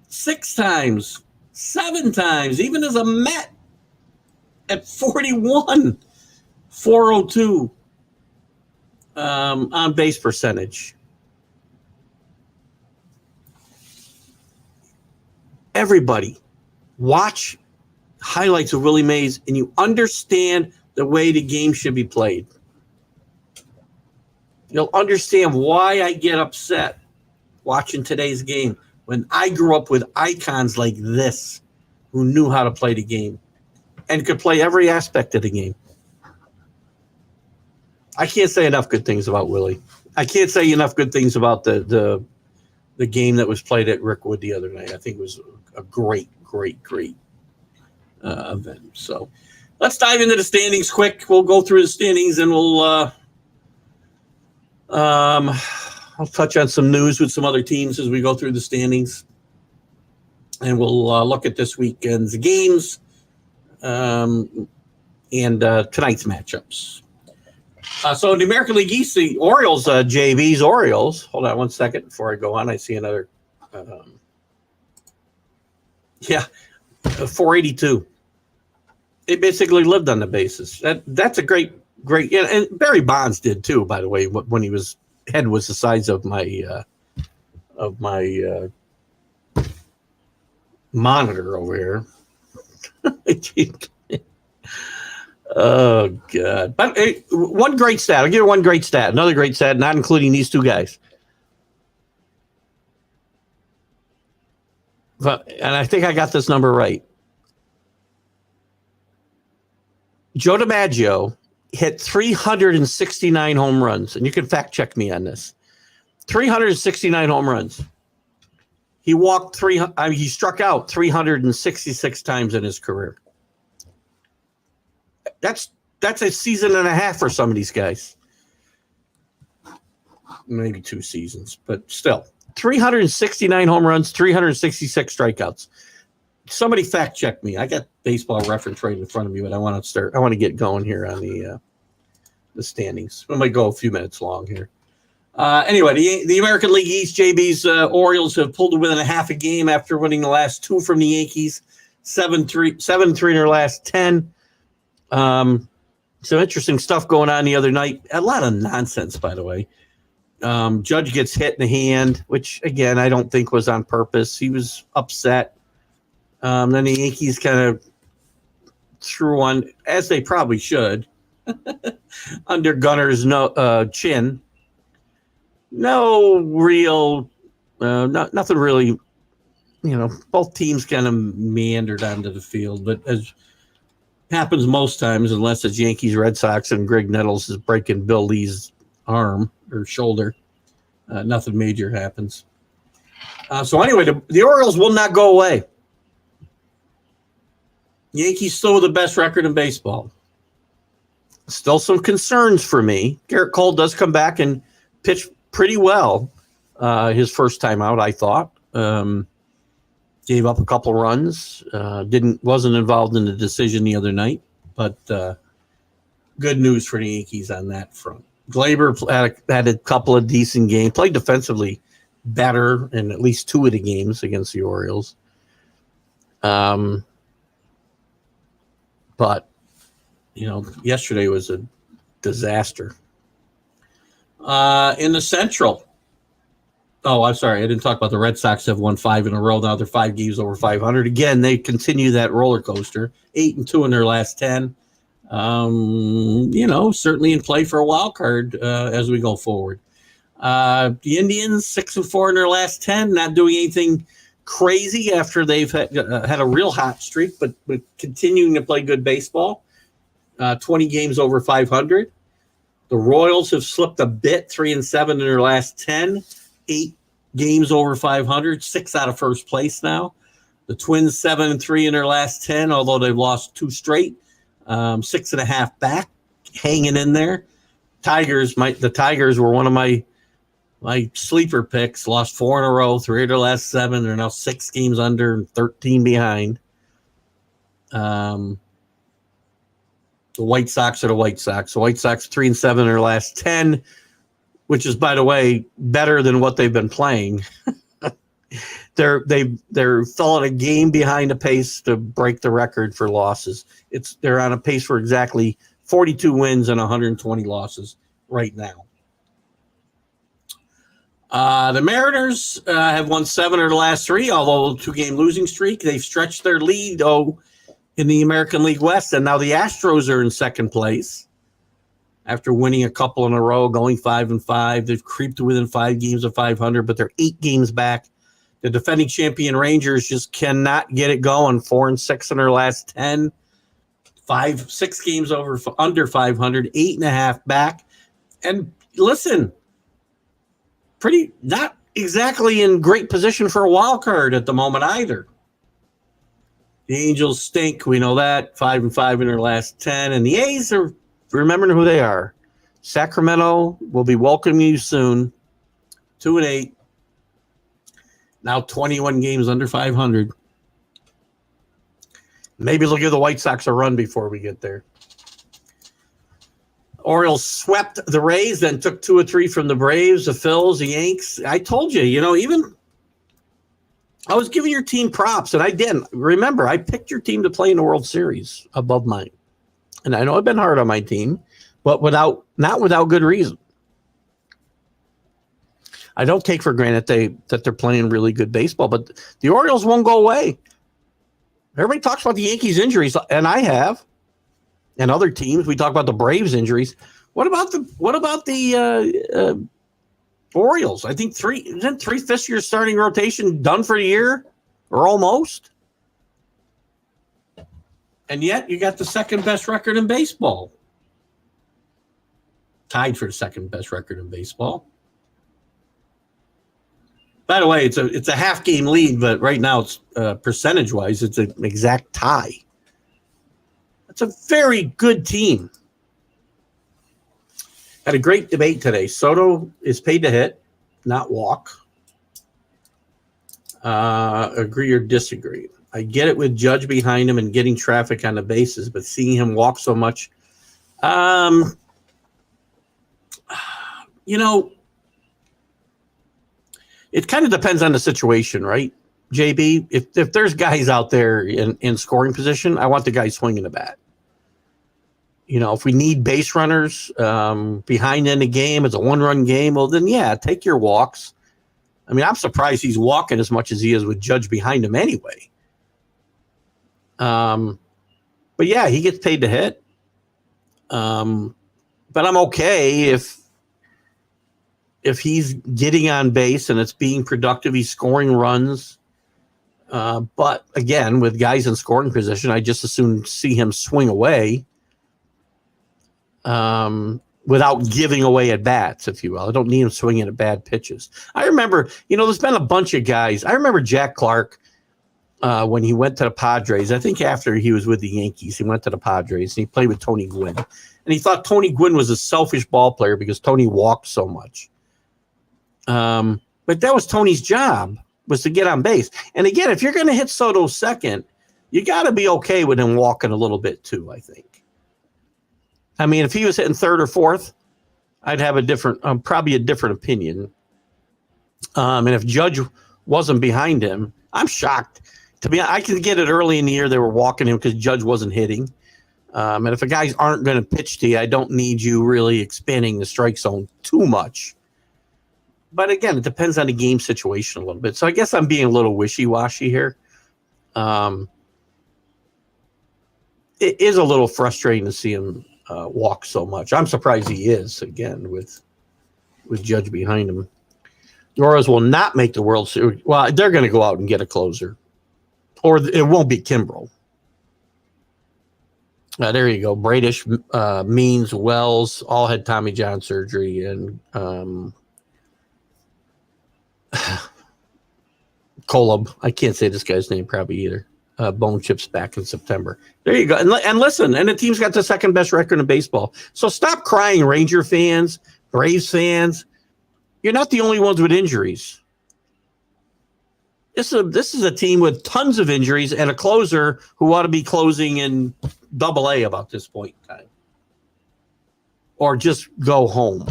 Speaker 1: 6 times. 7 times. Even as a Met at 41. 402 on-base percentage. Everybody, watch highlights of Willie Mays and you understand the way the game should be played. You'll understand why I get upset watching today's game when I grew up with icons like this who knew how to play the game and could play every aspect of the game. I can't say enough good things about Willie. I can't say enough good things about the game that was played at Rickwood the other night. I think it was a great event. So let's dive into the standings quick. We'll go through the standings and I'll touch on some news with some other teams as we go through the standings. And we'll look at this weekend's games and tonight's matchups. So in the American League East, the Orioles, JV's Orioles. Hold on one second before I go on. I see another. 482. They basically lived on the bases. That's a great. And Barry Bonds did too, by the way. When he was head was the size of my monitor over here. Oh, God. But one great stat. I'll give you one great stat. Another great stat, not including these two guys. And I think I got this number right. Joe DiMaggio hit 369 home runs. And you can fact check me on this. 369 home runs. He he struck out 366 times in his career. That's a season and a half for some of these guys. Maybe 2 seasons, but still. 369 home runs, 366 strikeouts. Somebody fact check me. I got Baseball Reference right in front of me, but I want to get going here on the standings. I might go a few minutes long here. Anyway, the American League East, JB's Orioles have pulled within a half a game after winning the last 2 from the Yankees, 7-3 in their last 10. Some interesting stuff going on the other night. A lot of nonsense, by the way. Judge gets hit in the hand, which, again, I don't think was on purpose. He was upset. Then the Yankees kind of threw on, as they probably should, under Gunner's chin. No real, nothing really, both teams kind of meandered onto the field. But as happens most times, unless it's Yankees, Red Sox, and Greg Nettles is breaking Bill Lee's arm or shoulder, nothing major happens. So anyway, the Orioles will not go away. Yankees still with the best record in baseball. Still some concerns for me. Garrett Cole does come back and pitch pretty well his first time out, I thought. Gave up a couple runs. Wasn't involved in the decision the other night, but good news for the Yankees on that front. Glaber had a couple of decent games, played defensively better in at least 2 of the games against the Orioles. But, yesterday was a disaster. In the Central, Oh, I'm sorry. I didn't talk about the Red Sox have won 5 in a row. Now they're 5 games over 500. Again, they continue that roller coaster. 8-2 in their last 10. Certainly in play for a wild card as we go forward. The Indians 6-4 in their last 10, not doing anything crazy after they've had a real hot streak, but continuing to play good baseball. 20 games over 500. The Royals have slipped a bit, 3-7 in their last 10, 8 games over 500, 6 out of first place now. The Twins 7-3 in their last 10, although they've lost 2 straight, 6.5 back, hanging in there. The Tigers were one of my sleeper picks, lost 4 in a row, 3 of their last 7. They're now 6 games under and 13 behind. The White Sox are the White Sox. The White Sox 3-7 in their last 10, which is, by the way, better than what they've been playing. They're falling a game behind the pace to break the record for losses. They're on a pace for exactly 42 wins and 120 losses right now. The Mariners have won 7 of the last 3, although 2-game losing streak. They've stretched their lead, though, in the American League West, and now the Astros are in second place after winning a couple in a row, going 5-5. They've creeped to within 5 games of 500, but they're 8 games back. The defending champion Rangers just cannot get it going. 4-6 in their last 10, 6 games under 500, 8.5 back. And listen, not exactly in great position for a wild card at the moment either. The Angels stink. We know that. 5-5 in their last 10. And the A's are remembering who they are. Sacramento will be welcoming you soon. 2-8. Now 21 games under 500. Maybe they'll give the White Sox a run before we get there. Orioles swept the Rays, then took 2 or 3 from the Braves, the Phils, the Yanks. I told you, even I was giving your team props, and I didn't. Remember, I picked your team to play in the World Series above mine. And I know I've been hard on my team, but not without good reason. I don't take for granted that they're playing really good baseball, but the Orioles won't go away. Everybody talks about the Yankees injuries, and I have, and other teams. We talk about the Braves injuries. What about the Orioles? I think 3/5 year starting rotation done for the year, or almost. And yet you got the second best record in baseball. Tied for the second best record in baseball. By the way, it's a half game lead, but right now it's percentage wise, it's an exact tie. It's a very good team. Had a great debate today. Soto is paid to hit, not walk. Agree or disagree? I get it with Judge behind him and getting traffic on the bases, but seeing him walk so much, it kind of depends on the situation, right, JB? If there's guys out there in scoring position, I want the guy swinging the bat. If we need base runners behind in the game, it's a 1-run game, well, then, yeah, take your walks. I mean, I'm surprised he's walking as much as he is with Judge behind him anyway. But, yeah, he gets paid to hit. But I'm okay if he's getting on base and it's being productive, he's scoring runs. But, again, with guys in scoring position, I just as soon see him swing away. Without giving away at bats, if you will. I don't need him swinging at bad pitches. I remember, there's been a bunch of guys. I remember Jack Clark when he went to the Padres. I think after he was with the Yankees, he went to the Padres and he played with Tony Gwynn. And he thought Tony Gwynn was a selfish ball player because Tony walked so much. But that was Tony's job, was to get on base. And again, if you're going to hit Soto second, you got to be okay with him walking a little bit too, I think. I mean, if he was hitting third or fourth, I'd have probably a different opinion. And if Judge wasn't behind him, I'm shocked. I can get it early in the year they were walking him because Judge wasn't hitting. And if the guys aren't going to pitch to you, I don't need you really expanding the strike zone too much. but again, it depends on the game situation a little bit. So I guess I'm being a little wishy-washy here. It is a little frustrating to see him walk so much. I'm surprised he is, again, with Judge behind him. The Orioles will not make the World Series. Well, they're going to go out and get a closer. Or it won't be Kimbrel. There you go. Bradish, Means, Wells all had Tommy John surgery, and Kolob. I can't say this guy's name probably either. Bone chips back in September. There you go. And listen, and the team's got the second best record in baseball. So stop crying, Ranger fans, Braves fans. You're not the only ones with injuries. This is a team with tons of injuries and a closer who ought to be closing in Double-A about this point in time. Or just go home.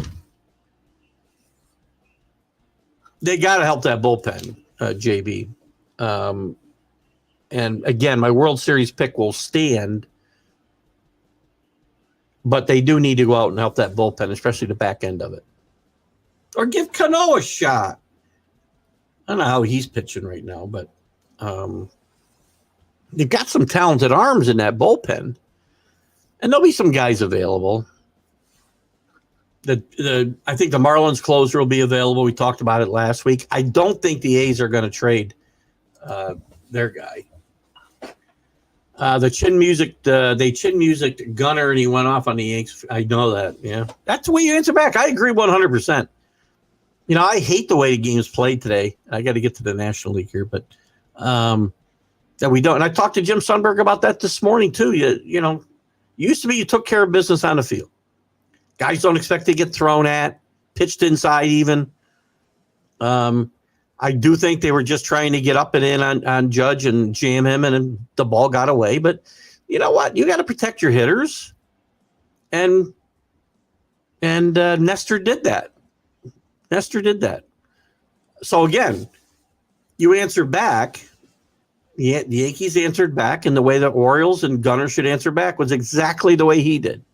Speaker 1: They got to help that bullpen, JB. And again, my World Series pick will stand, but they do need to go out and help that bullpen, especially the back end of it. Or give Cano a shot. I don't know how he's pitching right now, but they've got some talented arms in that bullpen. And there'll be some guys available. I think the Marlins closer will be available. We talked about it last week. I don't think the A's are going to trade their guy. They chin music Gunner, and he went off on the Yanks. I know that. Yeah, that's the way you answer back. I agree 100%. You know, I hate the way the game's played today. I got to get to the National League here, but that we don't. And I talked to Jim Sundberg about that this morning too. You know, used to be you took care of business on the field. Guys don't expect to get thrown at, pitched inside even. I do think they were just trying to get up and in on Judge and jam him, and the ball got away. But you know what? You got to protect your hitters, and Nestor did that. So again, you answer back. The Yankees answered back in the way the Orioles and Gunner should answer back was exactly the way he did.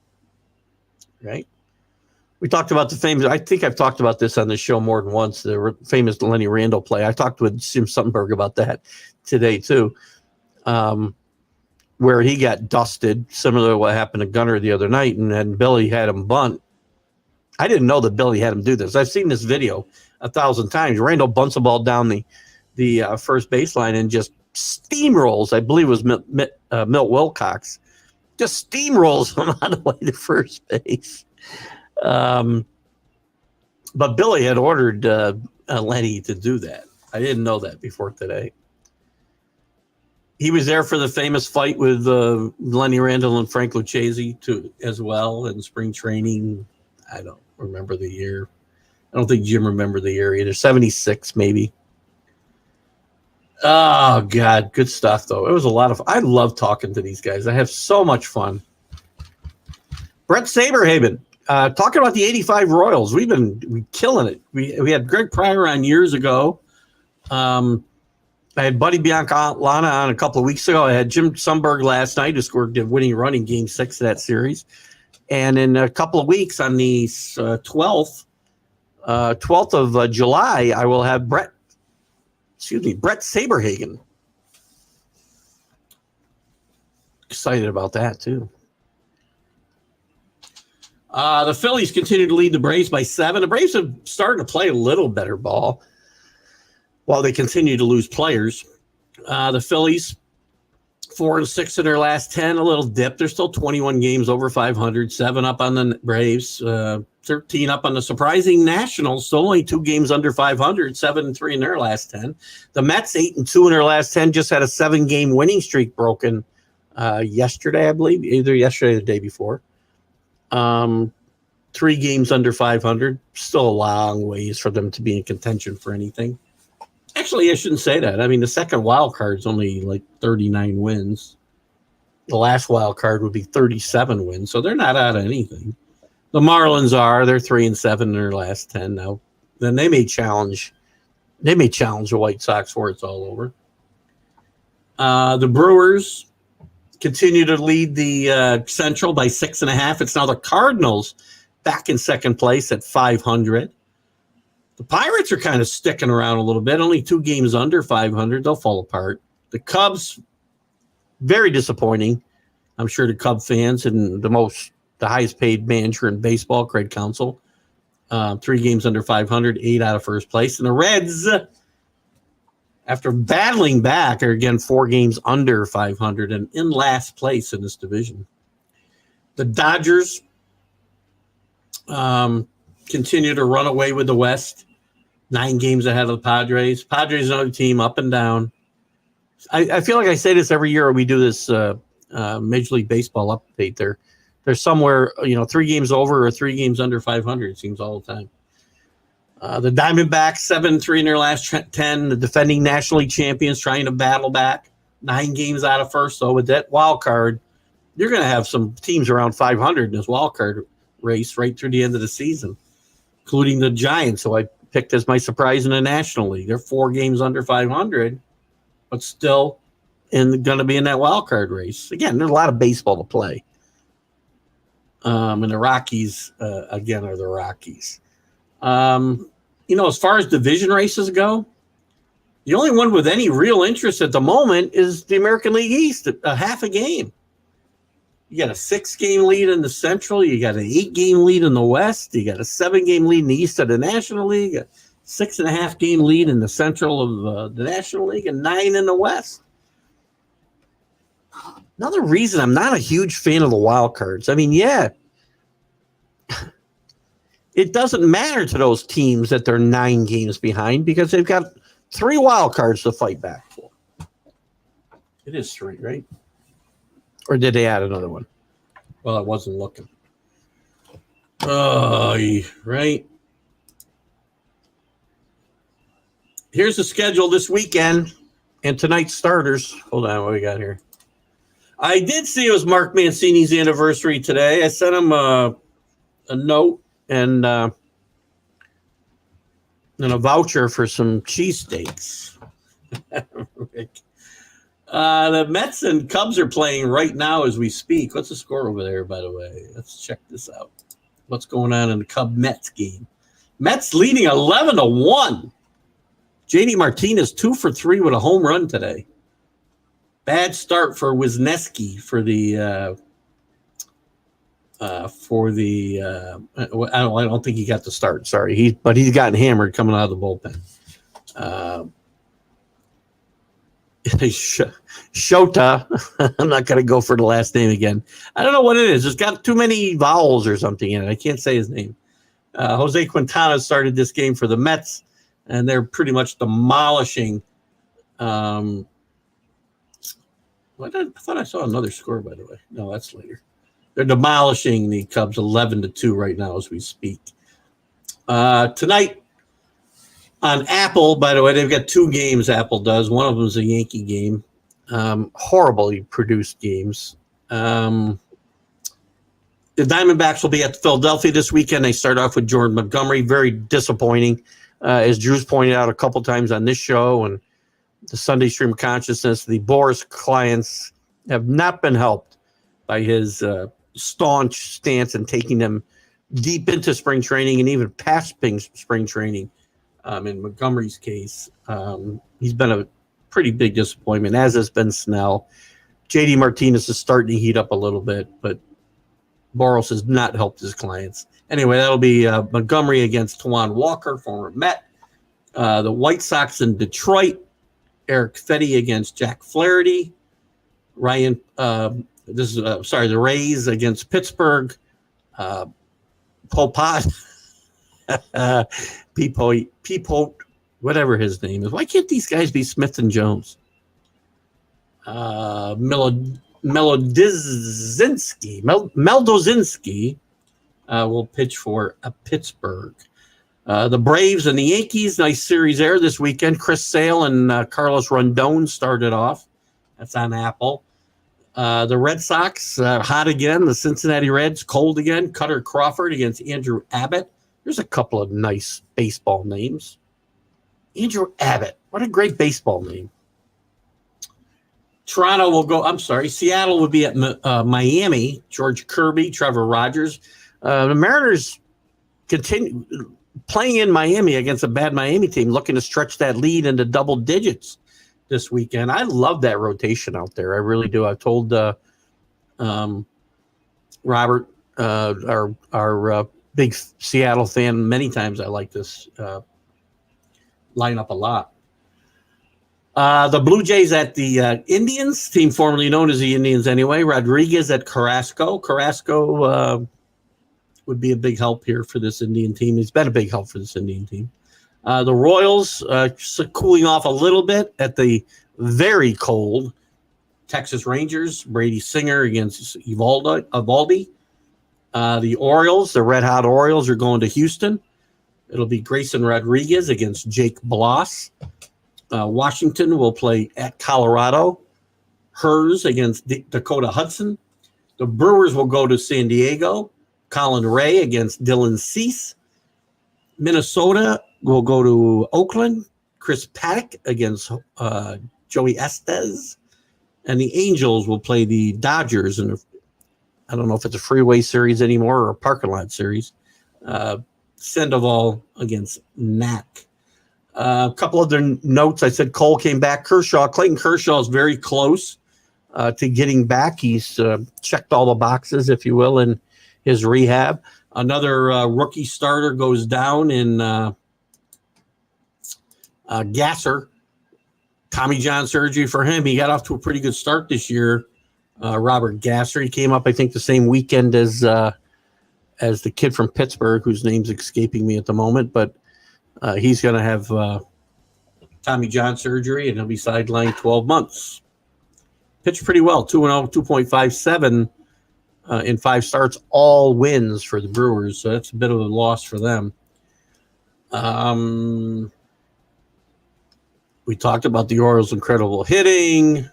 Speaker 1: Right? We talked about the famous, I think I've talked about this on the show more than once, the famous Lenny Randle play. I talked with Jim Sundberg about that today too, where he got dusted, similar to what happened to Gunner the other night, and then Billy had him bunt. I didn't know that Billy had him do this. I've seen this video 1,000 times. Randle bunts a ball down the first baseline and just steamrolls, I believe it was Milt Wilcox, just steamrolls him on the way to first base. But Billy had ordered Lenny to do that. I didn't know that before today. He was there for the famous fight with Lenny Randle and Frank Lucchesi too, as well, in spring training. I don't remember the year. I don't think Jim remembered the year either. 76 maybe. Oh God, good stuff though. It was a lot of. I love talking to these guys. I have so much fun. Brett Saberhagen. Talking about the 85 Royals, we've been killing it. We had Greg Pryor on years ago. I had Buddy Biancalana on a couple of weeks ago. I had Jim Sundberg last night, who scored the winning run in Game 6 of that series. And in a couple of weeks, on the 12th of July, I will have Brett Saberhagen. Excited about that too. The Phillies continue to lead the Braves by 7. The Braves have started to play a little better ball while they continue to lose players. The Phillies, 4-6 in their last 10, a little dip. They're still 21 games over 500, 7 up on the Braves, 13 up on the surprising Nationals, still only 2 games under 500, 7-3 in their last 10. The Mets, 8-2 in their last 10, just had a 7-game winning streak broken yesterday, I believe, either yesterday or the day before. 3 games under 500, still a long ways for them to be in contention for anything. Actually, I shouldn't say that. I mean, the second wild card is only like 39 wins. The last wild card would be 37 wins, so they're not out of anything. The Marlins are. They're 3-7 in their last 10 now. Then they may challenge the White Sox where it's all over. The Brewers continue to lead the Central by 6.5. It's now the Cardinals back in second place at 500. The Pirates are kind of sticking around a little bit, only 2 games under 500. They'll fall apart. The Cubs, very disappointing. I'm sure the Cub fans and the highest paid manager in baseball, Craig Counsell. 3 games under 500, 8 out of first place. And the Reds, after battling back, are again 4 games under 500 and in last place in this division. The Dodgers continue to run away with the West. 9 games ahead of the Padres. Padres another team up and down. I feel like I say this every year when we do this Major League Baseball update. They're somewhere, 3 games over or 3 games under 500. It seems all the time. The Diamondbacks 7-3 in their last 10. The defending National League champions trying to battle back. 9 games out of first. So with that wild card, you're going to have some teams around 500 in this wild card race right through the end of the season, including the Giants, who I picked as my surprise in the National League. They're 4 games under 500, but still going to be in that wild card race. Again, there's a lot of baseball to play. And the Rockies, again, are the Rockies. As far as division races go, the only one with any real interest at the moment is the American League East, a half a game. You got a 6-game lead in the Central. You got an 8-game lead in the West. You got a 7-game lead in the East of the National League, a 6.5-game lead in the Central of the National League, and 9 in the West. Another reason I'm not a huge fan of the wild cards. I mean, yeah, it doesn't matter to those teams that they're 9 games behind because they've got 3 wild cards to fight back for. It is 3, right? Or did they add another one? Well, I wasn't looking. Right. Here's the schedule this weekend and tonight's starters. Hold on, what we got here? I did see it was Mark Mancini's anniversary today. I sent him a note and a voucher for some cheesesteaks. The Mets and Cubs are playing right now as we speak. What's the score over there, by the way? Let's check this out. What's going on in the Cub-Mets game? Mets leading 11-1. JD Martinez 2 for 3 with a home run today. Bad start for Wisniewski for the I don't think he got the start. Sorry, but he's gotten hammered coming out of the bullpen. Shota. I'm not going to go for the last name again. I don't know what it is. It's got too many vowels or something in it. I can't say his name. Jose Quintana started this game for the Mets, and they're pretty much demolishing. I thought I saw another score, by the way. No, that's later. They're demolishing the Cubs 11-2 right now as we speak. Tonight on Apple, by the way, they've got 2 games Apple does. One of them is a Yankee game. Horribly produced games. The Diamondbacks will be at Philadelphia this weekend. They start off with Jordan Montgomery. Very disappointing, as Drew's pointed out a couple times on this show and the Sunday Stream Consciousness. The Boris clients have not been helped by his staunch stance and taking them deep into spring training and even past spring training. In Montgomery's case, he's been a pretty big disappointment, as has been Snell. JD Martinez is starting to heat up a little bit, but Boros has not helped his clients. Anyway, that'll be Montgomery against Tawan Walker, former Met. The White Sox in Detroit, Eric Fetty against Jack Flaherty. The Rays against Pittsburgh. Popot. Peepote, whatever his name is. Why can't these guys be Smith and Jones? Meldozinski will pitch for Pittsburgh. The Braves and the Yankees, nice series there this weekend. Chris Sale and Carlos Rondon started off. That's on Apple. The Red Sox, hot again. The Cincinnati Reds, cold again. Cutter Crawford against Andrew Abbott. There's a couple of nice baseball names. Andrew Abbott. What a great baseball name. Seattle will be at Miami. George Kirby, Trevor Rogers. The Mariners continue. playing in Miami against a bad Miami team, looking to stretch that lead into double digits this weekend. I love that rotation out there. I really do. I've told Robert, our big Seattle fan, many times I like this lineup a lot. The Blue Jays at the Indians, team formerly known as the Indians anyway. Rodriguez at Carrasco. Carrasco would be a big help here for this Indian team. He's been a big help for this Indian team. The Royals cooling off a little bit at the very cold Texas Rangers. Brady Singer against Evaldi. The Orioles, the red-hot Orioles, are going to Houston. It'll be Grayson Rodriguez against Jake Bloss. Washington will play at Colorado. Hers against Dakota Hudson. The Brewers will go to San Diego. Colin Ray against Dylan Cease. Minnesota will go to Oakland. Chris Paddock against Joey Estes. And the Angels will play the Dodgers in I don't know if it's a freeway series anymore or a parking lot series. Sandoval against Knack. A couple other notes. I said Cole came back. Clayton Kershaw is very close to getting back. He's checked all the boxes, if you will, in his rehab. Another rookie starter goes down in Gasser. Tommy John surgery for him. He got off to a pretty good start this year. Robert Gasser. He came up, I think, the same weekend as the kid from Pittsburgh, whose name's escaping me at the moment, but he's going to have Tommy John surgery, and he'll be sidelined 12 months. Pitched pretty well, 2-0, 2.57 in 5 starts, all wins for the Brewers, so that's a bit of a loss for them. We talked about the Orioles' incredible hitting.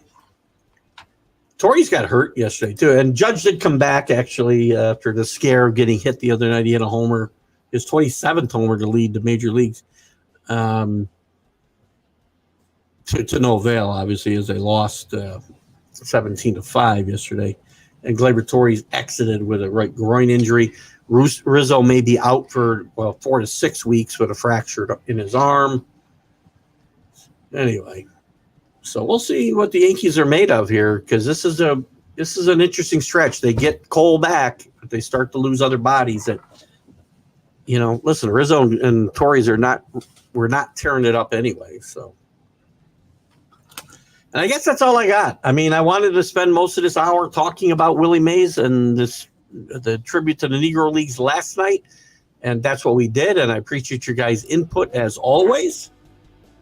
Speaker 1: Torrey's got hurt yesterday, too. And Judge did come back, actually, after the scare of getting hit the other night. He had a homer, his 27th homer to lead the major leagues. To no avail, obviously, as they lost 17-5 yesterday. And Gleyber Torrey's exited with a right groin injury. Rizzo may be out for 4 to 6 weeks with a fracture in his arm. Anyway, so we'll see what the Yankees are made of here, because this is an interesting stretch. They get Cole back, but they start to lose other bodies that, listen, Rizzo and Torrey's we're not tearing it up anyway. So, and I guess that's all I got. I mean, I wanted to spend most of this hour talking about Willie Mays and the tribute to the Negro Leagues last night, and that's what we did. And I appreciate your guys' input as always.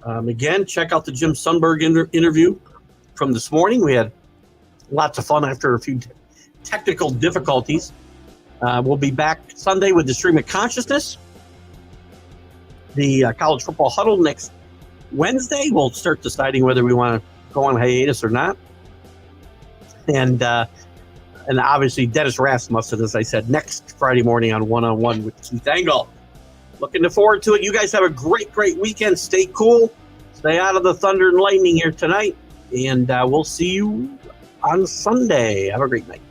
Speaker 1: Again, check out the Jim Sundberg interview from this morning. We had lots of fun after a few technical difficulties. We'll be back Sunday with the Stream of Consciousness. The College Football Huddle next Wednesday. We'll start deciding whether we want to go on hiatus or not. And obviously Dennis Rasmussen, as I said, next Friday morning on One-on-One with Keith Engle. Looking forward to it. You guys have a great, great weekend. Stay cool. Stay out of the thunder and lightning here tonight. And we'll see you on Sunday. Have a great night.